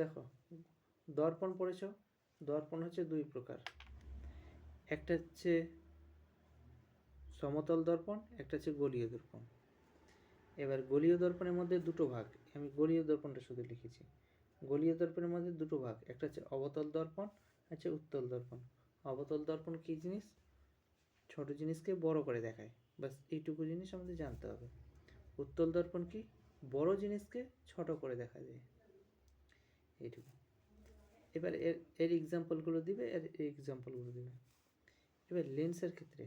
দেখো, দর্পণ পড়েছ। দর্পণ হচ্ছে দুই প্রকার, একটা হচ্ছে সমতল দর্পণ, একটা হচ্ছে গোলীয় দর্পণ। এবার গোলীয় দর্পণের মধ্যে দুটো ভাগ, আমি গোলীয় দর্পণটা শুধু লিখেছি। গোলীয় দর্পণের মধ্যে দুটো ভাগ, একটা হচ্ছে অবতল দর্পণ, হচ্ছে উত্তল দর্পণ। অবতল দর্পণ কী জিনিস? ছোট জিনিসকে বড় করে দেখায়, বাস এইটুকু জিনিস আমাদের জানতে হবে। উত্তল দর্পণ কি? বড় জিনিসকে ছোট করে দেখা যায়, এইটুকু। এবার এর এক্সাম্পলগুলো দিবে, এবার লেন্সের ক্ষেত্রে,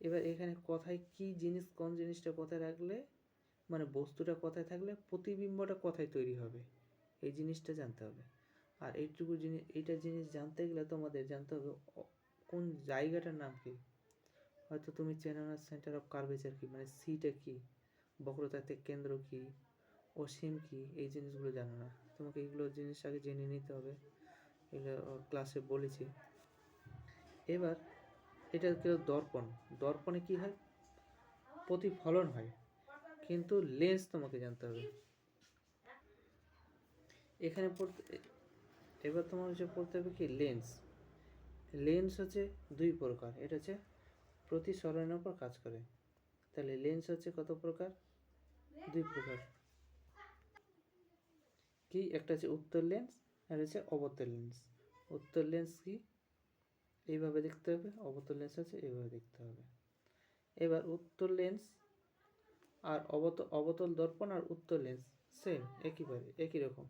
এবার এখানে কথায় কি জিনিস, কোন জিনিসটা কোথায় রাখলে, মানে বস্তুটা কোথায় থাকলে প্রতিবিম্বটা কোথায় তৈরি হবে, এই জিনিসটা জানতে হবে। আর এইটুকু জিনিস, এইটা জিনিস জানতে গেলে তোমাদের জানতে হবে কোন জায়গাটার নাম কি। হয়তো তুমি চেনো না সেন্টার অফ কার্ভেচার কি, মানে সিটা কি, বক্রতাতে কেন্দ্র কি, অসীম কি, এই জিনিসগুলো জানো না। তোমাকে এইগুলো জিনিস আগে জেনে নিতে হবে, এগুলো ক্লাসে বলেছি। এবার এটা কেউ দর্পণ, দর্পণে কি হয়? প্রতিফলন হয়, কিন্তু লেন্স তোমাকে জানতে হবে এখানে পড়তে। এবার তোমার হচ্ছে পড়তে হবে কি লেন্স। লেন্স হচ্ছে দুই প্রকার, এটা হচ্ছে প্রতিসরণের উপর কাজ করে। তাহলে লেন্স হচ্ছে কত প্রকার? দুই প্রকার। কি? একটা হচ্ছে উত্তল লেন্স আর হচ্ছে অবতল লেন্স। উত্তল লেন্স কি? এইভাবে দেখতে হবে, অবতল লেন্স হচ্ছে এইভাবে দেখতে হবে। এবার উত্তল লেন্স আর অবতল দর্পণ আর উত্তল লেন্স সেম, একই রকম।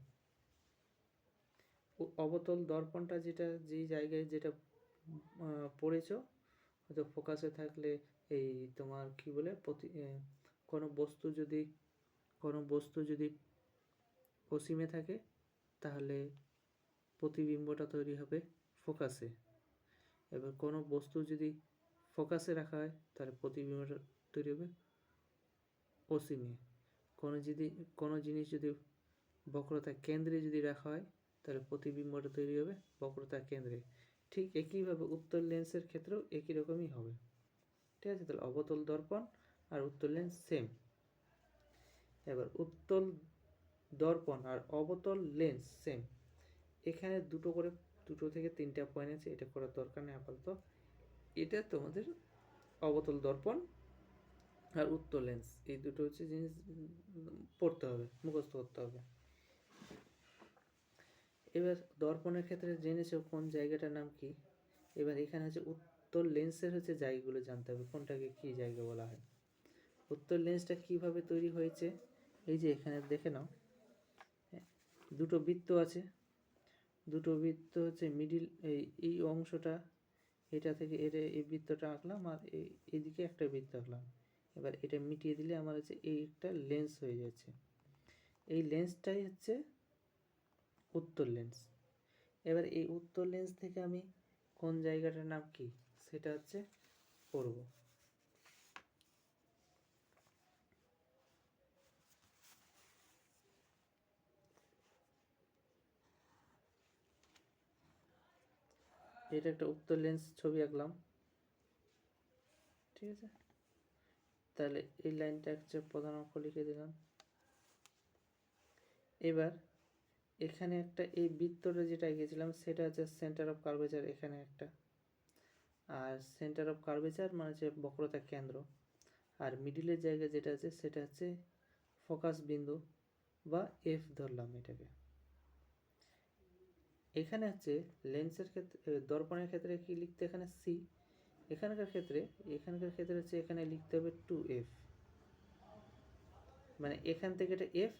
অবতল দর্পণটা যেটা যেই জায়গায় যেটা পড়েছ, হয়তো ফোকাসে থাকলে এই তোমার কি বলে কোনো বস্তু যদি অসীমে থাকে তাহলে প্রতিবিম্বটা তৈরি হবে ফোকাসে। এবার কোনো বস্তু যদি ফোকাসে রাখা হয় তাহলে প্রতিবিম্বটা তৈরি হবে অসীমে। কোনো জিনিস যদি বক্রতা কেন্দ্রে যদি রাখা হয় তাহলে প্রতিবিম্বটা তৈরি হবে বক্রতা কেন্দ্রে। ঠিক একইভাবে উত্তল লেন্সের ক্ষেত্রেও একই রকমই হবে। ঠিক আছে, তাহলে অবতল দর্পণ আর উত্তল লেন্স সেম। এবার উত্তল দর্পণ আর অবতল লেন্স সেম। এখানে দুটো থেকে তিনটা পয়েন্ট আছে, এটা করার দরকার নেই আপাতত। এটা তোমাদের অবতল দর্পণ আর উত্তল লেন্স, এই দুটো হচ্ছে জিনিস পড়তে হবে, মুখস্থ করতে হবে। এবার দর্পণের ক্ষেত্রে জেনেছো কোন জায়গাটার নাম কি। এবার এখানে হচ্ছে উত্তল লেন্সের হচ্ছে জায়গাগুলো জানতে হবে, কোনটাকে কি জায়গা বলা হয়। উত্তল লেন্সটা কিভাবে তৈরি হয়েছে, এই যে এখানে দেখে নাও, দুটো বৃত্ত আছে, দুটো বৃত্ত হচ্ছে মিডিল, এই অংশটা, এটা থেকে এই বৃত্তটা আঁকলাম আর এইদিকে একটা বৃত্ত আঁকলাম। এবার এটা মিটিয়ে দিলে আমার হচ্ছে এই একটা লেন্স হয়ে যাচ্ছে। এই লেন্সটাই হচ্ছে উত্তল লেন্স। এবার এই উত্তল লেন্স থেকে আমি কোন জায়গাটার নাম কি সেটা হচ্ছে পড়ব। এটা একটা উত্তল লেন্স ছবি আঁকলাম, ঠিক আছে। তাহলে এই লাইনটা হচ্ছে প্রধান অঙ্ক লিখে দিলাম। এবার এখানে একটা এই বৃত্তটা যেটা এঁকেছিলাম সেটা হচ্ছে সেন্টার অফ কার্ভেচার, এখানে একটা। আর সেন্টার অফ কার্ভেচার মানে হচ্ছে বক্রতা কেন্দ্র। আর মিডিলের জায়গা যেটা আছে সেটা হচ্ছে ফোকাস বিন্দু বা এফ ধরলাম এটাকে। এখানে হচ্ছে লেন্সের ক্ষেত্রে, দর্পণের ক্ষেত্রে কি লিখতে, এখানে সি। এখানকার ক্ষেত্রে হচ্ছে এখানে লিখতে হবে 2f, মানে এখান থেকে একটা এফ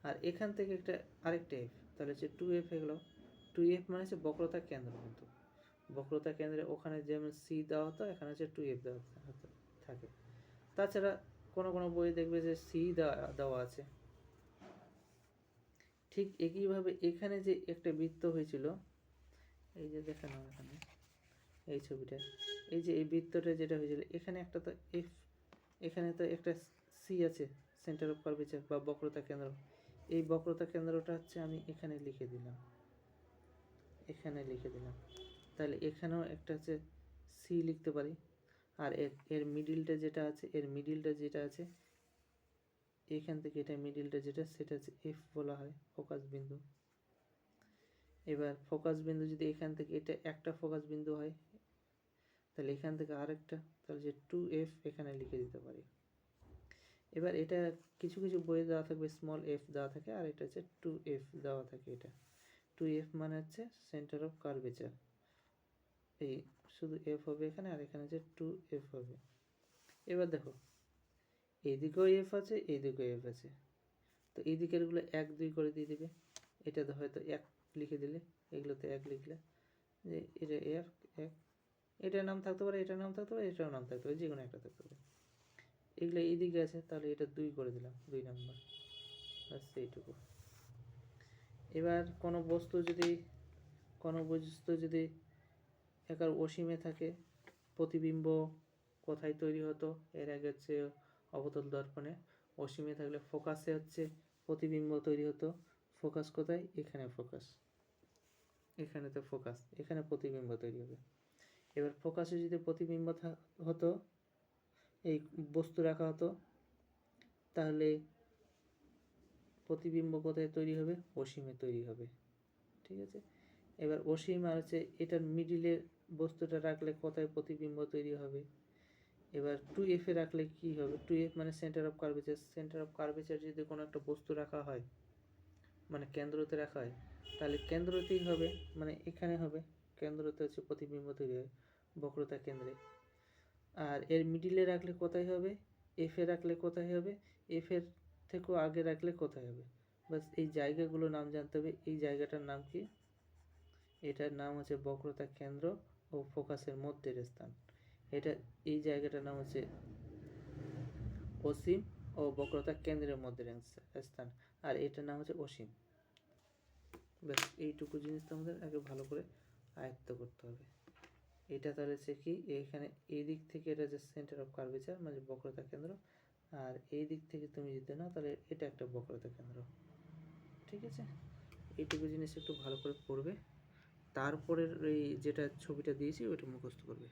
আর এখান থেকে একটা আরেকটা এফ, তাহলে হচ্ছে 2f হয়ে গেল। 2f মানে হচ্ছে বক্রতা কেন্দ্র, কিন্তু বক্রতা কেন্দ্রে ওখানে যেমন সি দেওয়া হতো এখানে হচ্ছে 2f দেওয়া থাকে। তাছাড়া কোনো বই দেখবে যে সি দেওয়া আছে। ঠিক একইভাবে এখানে যে একটা বৃত্ত হয়েছিল, এই যে দেখে নাও এখানে এই ছবিটা, এই যে এই বৃত্তটা যেটা হয়েছিল এখানে একটা তো এফ, এখানে তো একটা সি আছে, সেন্টার অফ কার্ভেচার বা বক্রতা কেন্দ্র। এই বক্রতা কেন্দ্রটা হচ্ছে আমি এখানে লিখে দিলাম, তাহলে এখানেও একটা হচ্ছে সি লিখতে পারি। আর এর মিডিলটা যেটা আছে এখান থেকে এটা মিডিলটা যেটা সেটা হচ্ছে এফ বলা হয়, ফোকাস বিন্দু। এবার ফোকাস বিন্দু যদি এখান থেকে এটা একটা ফোকাস বিন্দু হয়, তাহলে এখান থেকে আরেকটা, তাহলে যে 2f এখানে লিখে দিতে পারি। এবার এটা কিছু কিছু বইয়ে দেওয়া থাকবে স্মল এফ দেওয়া থাকে, আর এটা হচ্ছে 2f দেওয়া থাকে। এটা 2f মানে হচ্ছে সেন্টার অফ কার্ভেচার। এই শুধু এফ হবে এখানে, আর এখানে যে 2f হবে। এবার দেখো এইদিকেও এফ আছে, এইদিকেও এফ আছে, তো এই দিকেরগুলো 1 2 করে দিয়ে দিবে। এটা হয়তো 1 লিখে দিলে, এগুলোতে 1 লিখলে, যে এটা এফ 1, এটার নাম থাকতে পারে, এটার নাম থাকতে পারে, এটার নাম থাকতে পারে, যে কোনো একটা থাকতে পারে। এগুলো এইদিকে আছে, তাহলে এটা 2 করে দিলাম, 2 নাম্বার, বাস এইটুকু। এবার কোনো বস্তু যদি একার অসীমে থাকে, প্রতিবিম্ব কোথায় তৈরি হতো? এর আগে হচ্ছে অবতল দর্পণে। অসীমে থাকলে ফোকাসে হচ্ছে প্রতিবিম্ব তৈরি হতো। ফোকাস কোথায়? এখানে ফোকাস, এখানে তো ফোকাস, এখানে প্রতিবিম্ব তৈরি হবে। এবার ফোকাসে যদি প্রতিবিম্ব হতো, এই বস্তু রাখা হতো, তাহলে প্রতিবিম্ব কোথায় তৈরি হবে? অসীমে তৈরি হবে। ঠিক আছে, এবার অসীম আর হচ্ছে এটার মিডিলে বস্তুটা রাখলে কোথায় প্রতিবিম্ব তৈরি হবে? এবার 2f এ রাখলে কি হবে? 2f মানে centre of curvature. Centre of curvature যদি কোনো একটা বস্তু রাখা হয়, মানে কেন্দ্রতে রাখা হয়, তাহলে কেন্দ্রতেই হবে, মানে এখানে হবে, কেন্দ্রতে হচ্ছে প্রতিবিম্ব তৈরি হয়, বক্রতা কেন্দ্রে। আর এর মিডিলে রাখলে কোথায় হবে? এফ এ রাখলে কোথায় হবে? এফ এর থেকেও আগে রাখলে কোথায় হবে? বাস এই জায়গাগুলো নাম জানতে হবে। এই জায়গাটার নাম কি? এটার নাম হচ্ছে বক্রতা কেন্দ্র ও ফোকাসের মধ্যের স্থান। এটা এই জায়গাটার নাম হচ্ছে অসীম ও বক্রতা কেন্দ্রের মধ্যের স্থান, আর এটার নাম হচ্ছে অসীম। ব্যাস এইটুকু জিনিস তোমাদের আগে ভালো করে আয়ত্ত করতে হবে। এটা তাহলে হচ্ছে কি, এখানে এই দিক থেকে এটা যে সেন্টার অফ কার্ভেচার মানে বক্রতা কেন্দ্র, আর এই দিক থেকে তুমি যদি নাও তাহলে এটা একটা বক্রতা কেন্দ্র। ঠিক আছে, এইটুকু জিনিস একটু ভালো করে পড়বে, তারপরের এই যেটা ছবিটা দিয়েছি ওইটা মুখস্থ করবে।